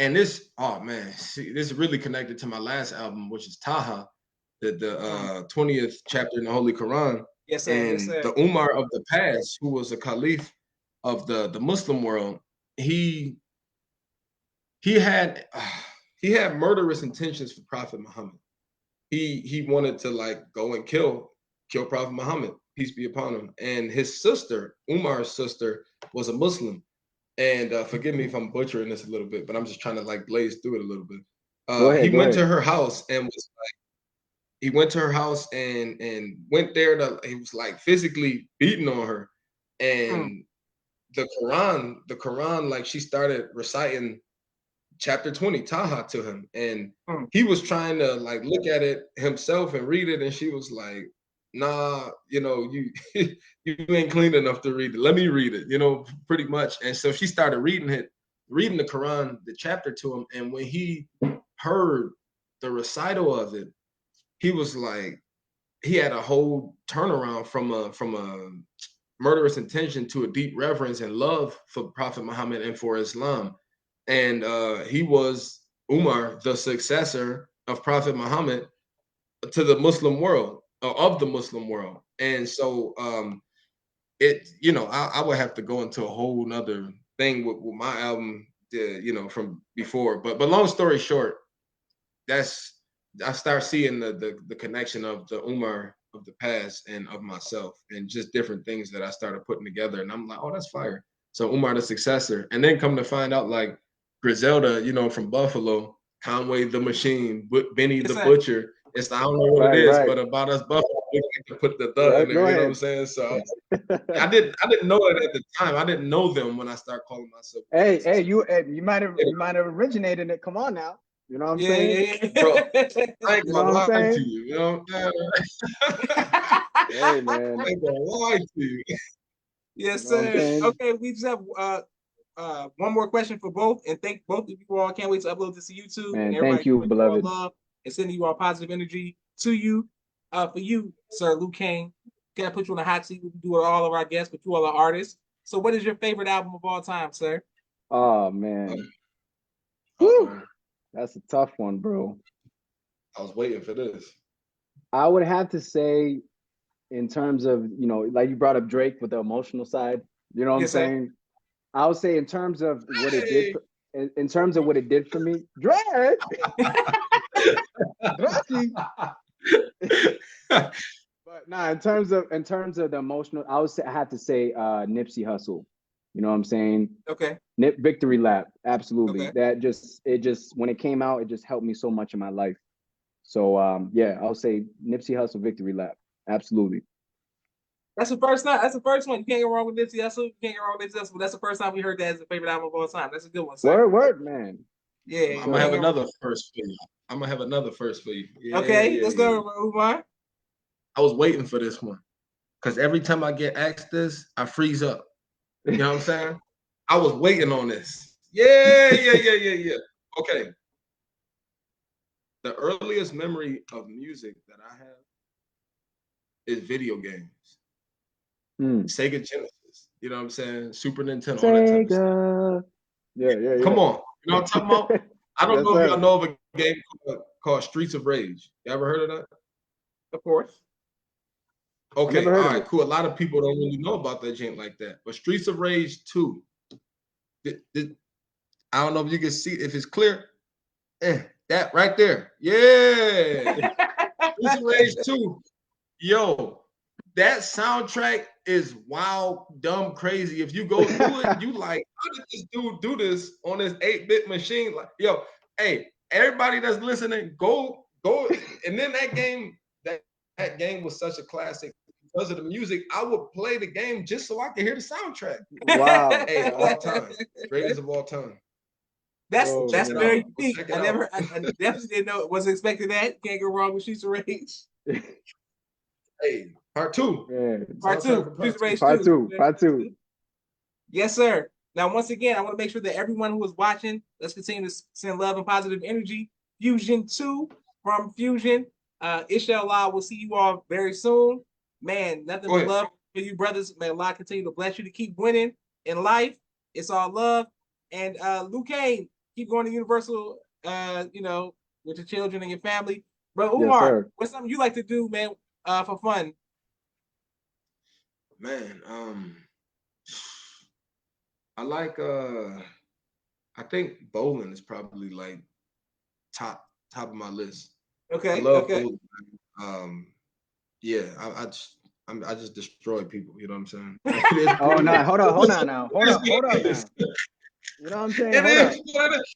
and this, oh man, see, this is really connected to my last album, which is Taha, the 20th chapter in the Holy Quran. Yes, sir. And Yes, sir. the Umar of the past, who was a caliph of the Muslim world, he had murderous intentions for Prophet Muhammad. He wanted to like go and kill Prophet Muhammad, peace be upon him. And his sister, Umar's sister, was a Muslim. And forgive me if I'm butchering this a little bit, but I'm just trying to like blaze through it a little bit. He went to her house and was like, he went to her house and went there to, he was like physically beating on her. And the Quran, like she started reciting chapter 20, Taha, to him. And he was trying to like look at it himself and read it. And she was like, nah, you know, you you ain't clean enough to read it. Let me read it, you know, pretty much. And so she started reading the Quran, the chapter to him. And when he heard the recital of it, he was like, he had a whole turnaround from a murderous intention to a deep reverence and love for Prophet Muhammad and for Islam. And he was Umar, the successor of Prophet Muhammad to the Muslim world, of the Muslim world. And so it, you know, I would have to go into a whole nother thing with my album, you know, from before. But long story short, I start seeing the connection of the Umar of the past and of myself, and just different things that I started putting together. And I'm like, oh, that's fire. So Umar the successor. And then come to find out, like Griselda, you know, from Buffalo, Conway the Machine, Benny the Butcher. It's, I don't know what it is, but about us Buffalo, we like to put the in there, you know what I'm saying? So I didn't know it at the time. I didn't know them when I started calling myself. Hey, you might have originated it. Come on now. You know what I'm saying? Yeah. Bro, I ain't gonna lie to you, you know? Hey, man. I ain't gonna lie to you. Yes, sir. Okay, we just have one more question for both, and thank both of you all. Can't wait to upload this to YouTube. Man, and everybody thank you, beloved. Love and sending you all positive energy to you. For you, Sir Luke Kane, can I put you on the hot seat? We do it all of our guests, but you all are artists. So what is your favorite album of all time, sir? Oh, man. Woo! That's a tough one, bro. I was waiting for this. I would have to say, in terms of, you know, like you brought up Drake with the emotional side, you know what I'm saying? I would say in terms of what it did, in terms of what it did for me, Drake. But nah, in terms of the emotional, I have to say Nipsey Hussle. You know what I'm saying? Okay. Victory Lap, absolutely. Okay. That just when it came out, it just helped me so much in my life. So yeah, I'll say Nipsey Hussle, Victory Lap, absolutely. That's the first time. That's the first one. You can't go wrong with Nipsey Hussle. You can't go wrong with Nipsey Hussle. But that's the first time we heard that as a favorite album of all time. That's a good one, sir. Word, man. Yeah, I'm gonna have another first for you. I'm gonna have another first for you. Yeah, okay, let's go, Umar. I was waiting for this one because every time I get asked this, I freeze up. You know what I'm saying? I was waiting on this. Yeah. Okay. The earliest memory of music that I have is video games. Sega Genesis. You know what I'm saying? Super Nintendo. All that type of stuff. Yeah. Come on. You know what I'm talking about? I don't know if y'all know of a game called Streets of Rage. You ever heard of that? Of course. Okay, all right, cool. A lot of people don't really know about that game like that. But Streets of Rage 2, I don't know if you can see, if it's clear. That right there. Yeah. Streets of Rage 2. Yo, that soundtrack is wild, dumb, crazy. If you go through it, you like, how did this dude do this on this 8-bit machine? Like, yo, hey, everybody that's listening, go. And then that game was such a classic because of the music. I would play the game just so I could hear the soundtrack. Wow. Hey, of all time. Greatest of all time. That's very unique. I definitely didn't know. Wasn't expecting that. Can't go wrong with Streets of Rage. Hey, part two. Yeah. Part two. Streets of Rage Part two. Yes, sir. Now, once again, I want to make sure that everyone who is watching, let's continue to send love and positive energy. Fusion 2 from Fusion. Inshallah, we'll see you all very soon. Man, nothing but love for you, brothers. May Allah continue to bless you to keep winning in life. It's all love. And Luke Kane, keep going to Universal, with your children and your family. But Umar, yes, what's something you like to do, man, for fun? Man, I like I think bowling is probably like top of my list. Okay. I love bowling. Yeah, I just destroy people. You know what I'm saying? Oh no! Hold on now. You know what I'm saying?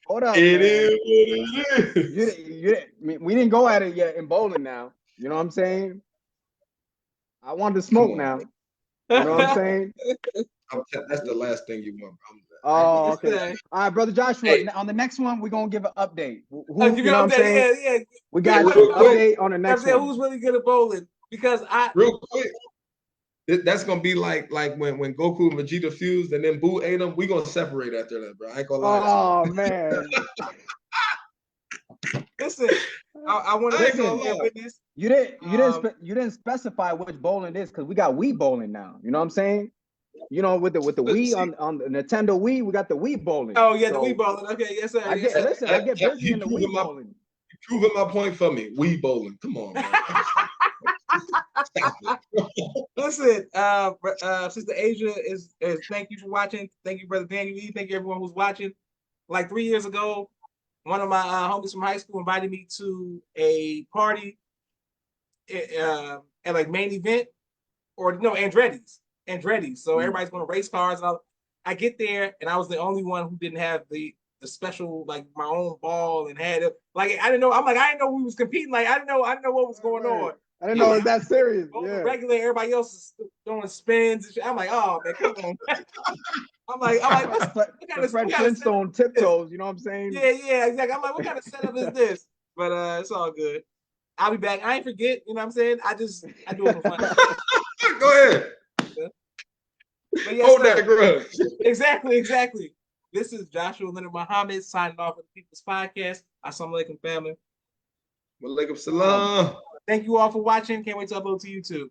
Hold up. It is what it is. We didn't go at it yet in bowling now. You know what I'm saying? I want to smoke now. You know what I'm saying? That's the last thing you want. Oh, okay. All right, brother Joshua. Hey. On the next one, we're gonna give an update. Give you know what I'm saying? Yeah. We got an update on the next one. Who's really good at bowling? Because real quick. That's gonna be like when Goku and Vegeta fused and then Boo ate them. We gonna separate after that, bro. I ain't gonna lie. Oh man. Listen, I want to witness. You didn't specify which bowling it is because we got Wii bowling now. You know what I'm saying? You know, with the Wii on the Nintendo Wii, we got the Wii bowling. Oh yeah, the Wii bowling. Okay, yes sir. I get busy in the Wii bowling. You proving my point for me. Wii bowling. Come on, man. Listen, Sister Asia is thank you for watching. Thank you, Brother Daniel E. Thank you, everyone who's watching. Like 3 years ago, one of my homies from high school invited me to a party at like Main Event, or no, Andretti's. So everybody's going to race cars, and I get there, and I was the only one who didn't have the special, like my own ball, and had it. Like I didn't know. I'm like, I didn't know we was competing. Like I didn't know what was going on. I didn't know it was that serious. Yeah. Regular, everybody else is doing spins and shit. I'm like, oh man, come on. I'm like, what kind of Fred Flintstone tiptoes? You know what I'm saying? Yeah, exactly. I'm like, what kind of setup is this? But it's all good. I'll be back. I ain't forget. You know what I'm saying? I do it for fun. Go ahead. But yes, hold that grudge. Exactly. This is Joshua Leonard Muhammad signing off of the People's Podcast. Assalamu alaikum, family. Walaikum salam. Thank you all for watching. Can't wait to upload to YouTube.